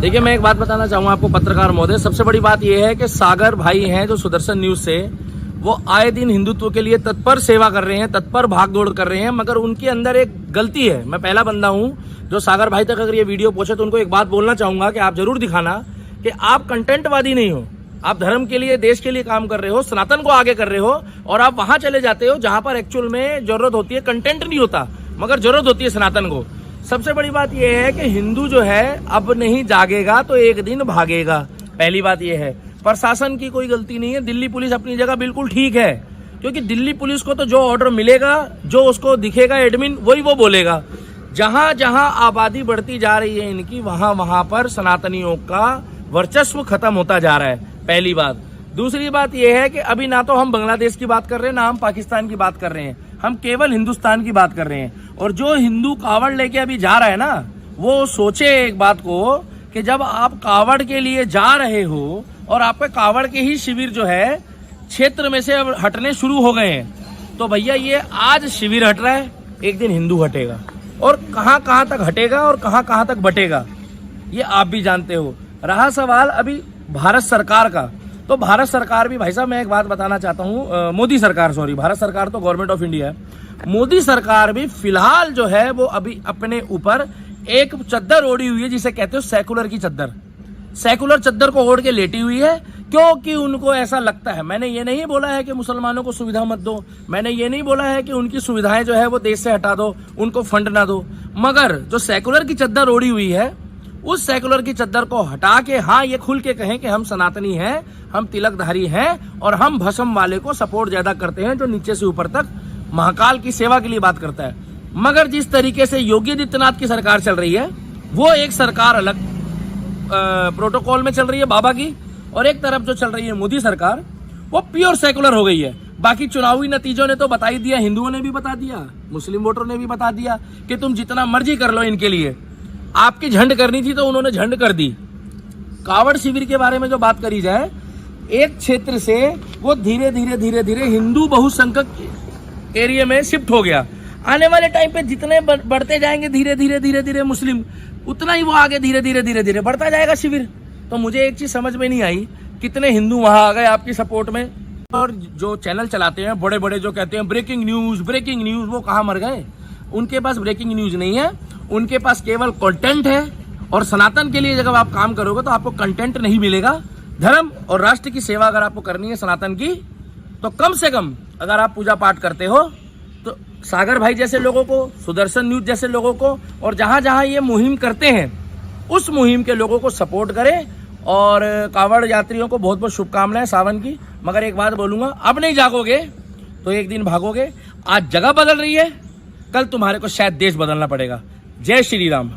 देखिए, मैं एक बात बताना चाहूँगा आपको पत्रकार महोदय। सबसे बड़ी बात यह है कि सागर भाई हैं जो सुदर्शन न्यूज से, वो आए दिन हिंदुत्व के लिए तत्पर सेवा कर रहे हैं, तत्पर भाग दौड़ कर रहे हैं, मगर उनके अंदर एक गलती है। मैं पहला बंदा हूँ जो सागर भाई तक अगर ये वीडियो पहुंचे तो उनको एक बात बोलना चाहूंगा कि आप जरूर दिखाना कि आप कंटेंटवादी नहीं हो, आप धर्म के लिए, देश के लिए काम कर रहे हो, सनातन को आगे कर रहे हो, और आप वहां चले जाते हो जहां पर एक्चुअल में जरूरत होती है, कंटेंट नहीं होता मगर जरूरत होती है सनातन को। सबसे बड़ी बात यह है कि हिंदू जो है अब नहीं जागेगा तो एक दिन भागेगा। पहली बात यह है, प्रशासन की कोई गलती नहीं है। दिल्ली पुलिस अपनी जगह बिल्कुल ठीक है, क्योंकि दिल्ली पुलिस को तो जो ऑर्डर मिलेगा, जो उसको दिखेगा एडमिन, वही वो बोलेगा। जहां जहां आबादी बढ़ती जा रही है इनकी, वहां वहां पर सनातनियों का वर्चस्व खत्म होता जा रहा है। पहली बात। दूसरी बात यह है कि अभी ना तो हम बांग्लादेश की बात कर रहे हैं, ना हम पाकिस्तान की बात कर रहे हैं, हम केवल हिंदुस्तान की बात कर रहे हैं। और जो हिंदू कावड़ लेके अभी जा रहा है ना, वो सोचे एक बात को कि जब आप कावड़ के लिए जा रहे हो और आपके कावड़ के ही शिविर जो है क्षेत्र में से अब हटने शुरू हो गए हैं, तो भैया ये आज शिविर हट रहा है, एक दिन हिंदू हटेगा, और कहां कहां तक हटेगा और कहां कहां तक बटेगा ये आप भी जानते हो। रहा सवाल अभी भारत सरकार का, तो भारत सरकार भी, भाई साहब मैं एक बात बताना चाहता हूँ, मोदी सरकार, सॉरी, भारत सरकार तो गवर्नमेंट ऑफ इंडिया है, मोदी सरकार भी फिलहाल जो है वो अभी अपने ऊपर एक चद्दर ओढ़ी हुई है जिसे कहते हो सेकुलर की चद्दर। सेकुलर चद्दर को ओढ़ के लेटी हुई है, क्योंकि उनको ऐसा लगता है। मैंने ये नहीं बोला है कि मुसलमानों को सुविधा मत दो, मैंने ये नहीं बोला है कि उनकी सुविधाएं जो है वो देश से हटा दो, उनको फंड ना दो, मगर जो सेकुलर की चद्दर ओढ़ी हुई है, उस सेकुलर की चद्दर को हटा के, हाँ, ये खुल के कहें कि हम सनातनी हैं, हम तिलकधारी हैं और हम भस्म वाले को सपोर्ट ज्यादा करते हैं जो नीचे से ऊपर तक महाकाल की सेवा के लिए बात करता है। मगर जिस तरीके से योगी आदित्यनाथ की सरकार चल रही है, वो एक सरकार अलग प्रोटोकॉल में चल रही है बाबा की, और एक तरफ जो चल रही है मोदी सरकार, वो प्योर सेकुलर हो गई है। बाकी चुनावी नतीजों ने तो बता ही दिया, हिंदुओं ने भी बता दिया, मुस्लिम वोटरों ने भी बता दिया कि तुम जितना मर्जी कर लो इनके लिए। आपकी झंड करनी थी तो उन्होंने झंड कर दी। कावड़ शिविर के बारे में जो बात करी जाए, एक क्षेत्र से वो धीरे धीरे धीरे धीरे हिंदू बहुसंख्यक एरिया में शिफ्ट हो गया। आने वाले टाइम पे जितने बढ़ते जाएंगे धीरे धीरे धीरे धीरे मुस्लिम, उतना ही वो आगे धीरे धीरे धीरे धीरे बढ़ता जाएगा शिविर। तो मुझे एक चीज समझ में नहीं आई, कितने हिंदू वहां आ गए आपकी सपोर्ट में, और जो चैनल चलाते हैं बड़े बड़े जो कहते हैं ब्रेकिंग न्यूज, वो कहाँ मर गए? उनके पास ब्रेकिंग न्यूज नहीं है, उनके पास केवल कंटेंट है। और सनातन के लिए जब आप काम करोगे तो आपको कंटेंट नहीं मिलेगा। धर्म और राष्ट्र की सेवा अगर आपको करनी है सनातन की, तो कम से कम अगर आप पूजा पाठ करते हो तो सागर भाई जैसे लोगों को, सुदर्शन न्यूज जैसे लोगों को, और जहां जहां ये मुहिम करते हैं उस मुहिम के लोगों को सपोर्ट करें। और कावड़ यात्रियों को बहुत बहुत शुभकामनाएं सावन की। मगर एक बात बोलूंगा, अब नहीं जागोगे तो एक दिन भागोगे। आज जगह बदल रही है, कल तुम्हारे को शायद देश बदलना पड़ेगा। जय श्री राम।